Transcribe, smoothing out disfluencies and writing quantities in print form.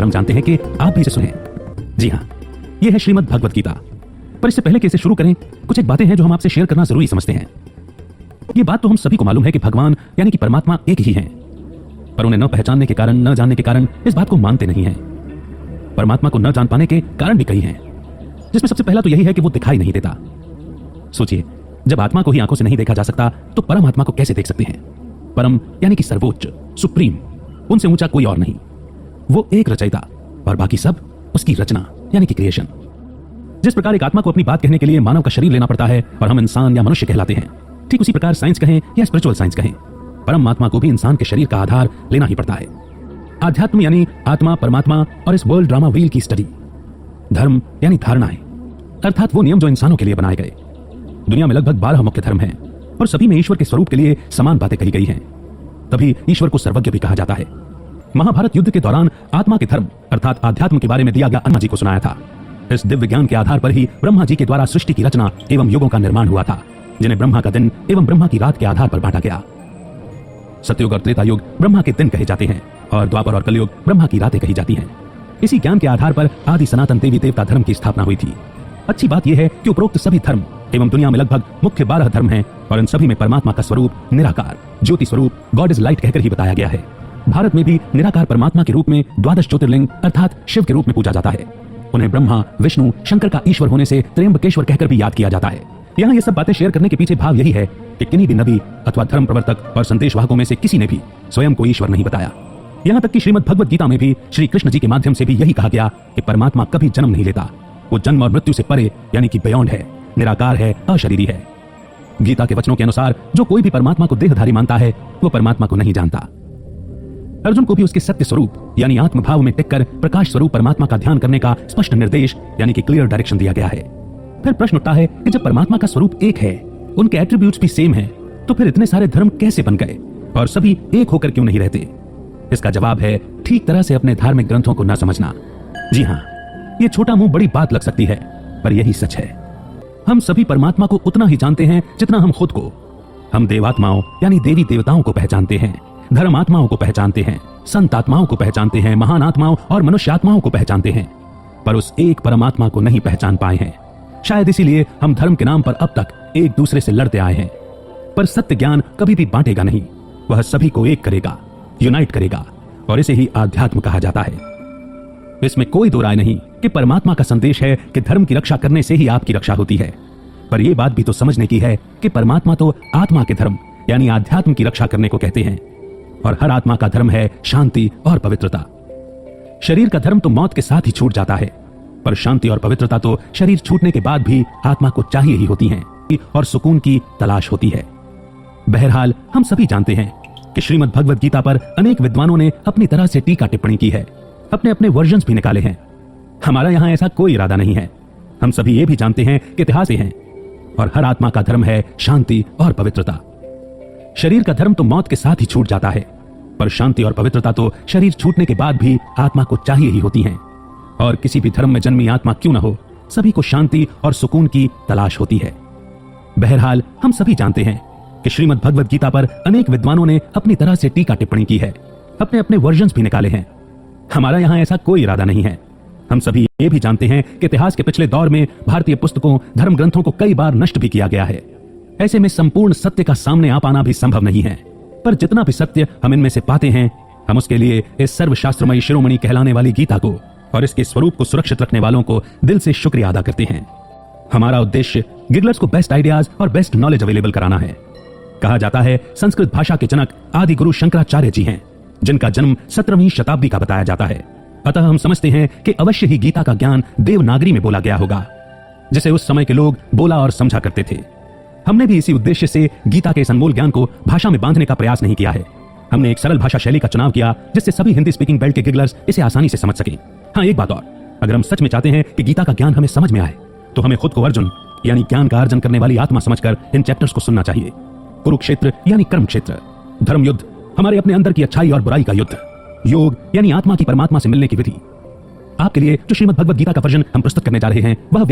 हम जानते हैं कि आप भी इसे सुने। जी हाँ, यह है श्रीमद् भगवद गीता। पर इससे पहले कि इसे शुरू करें, कुछ एक बातें हैं जो हम आपसे शेयर करना जरूरी समझते हैं। ये बात तो हम सभी को मालूम है कि भगवान यानी कि परमात्मा एक ही हैं, पर उन्हें न पहचानने के कारण, न जानने के कारण इस बात को मानते नहीं हैं। परमात्मा को न जान पाने के कारण भी कई हैं, जिसमें सबसे पहला तो यही है कि वो दिखाई नहीं देता। सोचिए, जब आत्मा को ही आंखों से नहीं देखा जा सकता तो परमात्मा को कैसे देख सकते हैं? परम यानी कि सर्वोच्च, सुप्रीम, उनसे ऊंचा कोई और नहीं। वो एक रचयिता और बाकी सब उसकी रचना यानी कि क्रिएशन। जिस प्रकार एक आत्मा को अपनी बात कहने के लिए मानव का शरीर लेना पड़ता है और हम इंसान या मनुष्य कहलाते हैं, ठीक उसी प्रकार साइंस कहें या स्पिरिचुअल साइंस कहें, परम आत्मा को भी इंसान के शरीर का आधार लेना ही पड़ता है। आध्यात्म यानी आत्मा, परमात्मा और इस वर्ल्ड ड्रामा व्हील की स्टडी। धर्म यानी धारणाएं, अर्थात वो नियम जो इंसानों के लिए बनाए गए। दुनिया में लगभग 12 मुख्य धर्म हैं और सभी में ईश्वर के स्वरूप के लिए समान बातें कही गई हैं। तभी ईश्वर को सर्वज्ञ भी कहा जाता है। महाभारत युद्ध के दौरान आत्मा के धर्म अर्थात आध्यात्म के बारे में दिया गया ब्रह्मा जी को सुनाया था। इस दिव्य ज्ञान के आधार पर ही ब्रह्मा जी के द्वारा सृष्टि की रचना एवं युगों का निर्माण हुआ था, जिन्हें ब्रह्मा का दिन एवं ब्रह्मा की रात के आधार पर बांटा गया। सतयुग और त्रेता युग ब्रह्मा के दिन कहे जाते हैं और द्वापर और कलयुग ब्रह्मा की रातें कही जाती हैं। इसी ज्ञान के आधार पर आदि सनातन देवी देवता धर्म की स्थापना हुई थी। अच्छी बात यह है कि उपरोक्त सभी धर्म एवं दुनिया में लगभग मुख्य 12 धर्म हैं और इन सभी में परमात्मा का स्वरूप निराकार, ज्योति स्वरूप, गॉड इज लाइट कहकर ही बताया गया है। भारत में भी निराकार परमात्मा के रूप में 12 ज्योतिर्लिंग अर्थात शिव के रूप में पूजा जाता है। उन्हें ब्रह्मा, विष्णु, शंकर का ईश्वर होने से त्र्यंबकेश्वर कहकर भी याद किया जाता है। यहाँ ये सब बातें शेयर करने के पीछे भाव यही है कि किन्हीं भी नबी अथवा धर्म प्रवर्तक और संदेशवाहकों में से किसी ने भी स्वयं को ईश्वर नहीं बताया। यहाँ तक कि श्रीमद् भगवद गीता में भी श्री कृष्ण जी के माध्यम से भी यही कहा गया कि परमात्मा कभी जन्म नहीं लेता। वो जन्म और मृत्यु से परे यानी कि बियॉन्ड है, निराकार है, अशरीरी है। गीता के वचनों के अनुसार जो कोई भी परमात्मा को देहधारी मानता है वो परमात्मा को नहीं जानता। अर्जुन को भी उसके सत्य स्वरूप यानी आत्मभाव में टिककर प्रकाश स्वरूप परमात्मा का ध्यान करने का स्पष्ट निर्देश यानी कि क्लियर डायरेक्शन दिया गया है। फिर प्रश्न उठता है कि जब परमात्मा का स्वरूप एक है, उनके एट्रीब्यूट्स भी सेम हैं, तो फिर इतने सारे धर्म कैसे बन गए और सभी एक होकर क्यों नहीं रहते? इसका जवाब है ठीक तरह से अपने धार्मिक ग्रंथों को न समझना। जी हाँ, ये छोटा मुंह बड़ी बात लग सकती है, पर यही सच है। हम सभी परमात्मा को उतना ही जानते हैं जितना हम खुद को। हम देवात्माओं यानी देवी देवताओं को पहचानते हैं, धर्म आत्माओं को पहचानते हैं, संत आत्माओं को पहचानते हैं, महान आत्माओं और मनुष्य आत्माओं को पहचानते हैं, पर उस एक परमात्मा को नहीं पहचान पाए हैं। शायद इसीलिए हम धर्म के नाम पर अब तक एक दूसरे से लड़ते आए हैं। पर सत्य ज्ञान कभी भी बांटेगा नहीं, वह सभी को एक करेगा, यूनाइट करेगा, और इसे ही आध्यात्म कहा जाता है। इसमें कोई दो राय नहीं कि परमात्मा का संदेश है कि धर्म की रक्षा करने से ही आपकी रक्षा होती है। पर यह बात भी तो समझने की है कि परमात्मा तो आत्मा के धर्म यानी आध्यात्म की रक्षा करने को कहते हैं, और हर आत्मा का धर्म है शांति और पवित्रता। शरीर का धर्म तो मौत के साथ ही छूट जाता है, पर शांति और पवित्रता तो शरीर छूटने के बाद भी आत्मा को चाहिए ही होती हैं और सुकून की तलाश होती है। बहरहाल हम सभी जानते हैं कि श्रीमद् भगवद गीता पर अनेक विद्वानों ने अपनी तरह से टीका टिप्पणी की है, अपने अपने वर्जन्स भी निकाले हैं। हमारा यहां ऐसा कोई इरादा नहीं है। हम सभी ये भी जानते हैं कि इतिहास है और हर आत्मा का धर्म है शांति और पवित्रता। शरीर का धर्म तो मौत के साथ ही छूट जाता है, पर शांति और पवित्रता तो शरीर छूटने के बाद भी आत्मा को चाहिए ही होती हैं। और किसी भी धर्म में जन्मी आत्मा क्यों न हो, सभी को शांति और सुकून की तलाश होती है। बहरहाल हम सभी जानते हैं कि श्रीमद् भगवद गीता पर अनेक विद्वानों ने अपनी तरह से टीका टिप्पणी की है, अपने अपने वर्जन्स भी निकाले हैं। हमारा यहां ऐसा कोई इरादा नहीं है। हम सभी ये भी जानते हैं कि इतिहास के पिछले दौर में भारतीय पुस्तकों, धर्म ग्रंथों को कई बार नष्ट भी किया गया है। ऐसे में संपूर्ण सत्य का सामने आ पाना भी संभव नहीं है, पर जितना भी सत्य हम इनमें से पाते हैं, हम उसके लिए इस सर्वशास्त्रमयी शिरोमणि कहलाने वाली गीता को और इसके स्वरूप को सुरक्षित रखने वालों को दिल से शुक्रिया अदा करते हैं। हमारा उद्देश्य गिगलर्स को बेस्ट आइडियाज और बेस्ट नॉलेज अवेलेबल कराना है। कहा जाता है संस्कृत भाषा के जनक आदि गुरु शंकराचार्य जी हैं, जिनका जन्म 17वीं शताब्दी का बताया जाता है। अतः हम समझते हैं कि अवश्य ही गीता का ज्ञान देवनागरी में बोला गया होगा, जिसे उस समय के लोग बोला और समझा करते थे। हमने भी इसी उद्देश्य से गीता के इस अनमोल ज्ञान को भाषा में बांधने का प्रयास नहीं किया है। हमने एक सरल भाषा शैली का चुनाव किया जिससे सभी हिंदी स्पीकिंग बेल्ट के गिगलर्स इसे आसानी से समझ सकें। हाँ, एक बात और, अगर हम सच में चाहते हैं कि गीता का ज्ञान हमें समझ में आए, तो हमें खुद को अर्जुन यानी ज्ञान का अर्जन करने वाली आत्मा समझकर इन चैप्टर्स को सुनना चाहिए। कुरुक्षेत्र यानी कर्म क्षेत्र, धर्म युद्ध हमारे अपने अंदर की अच्छाई और बुराई का युद्ध, योग यानी आत्मा की परमात्मा से मिलने की विधि। आपके लिए जो श्रीमद् भगवद गीता का वर्जन हम प्रस्तुत करने जा रहे हैं वह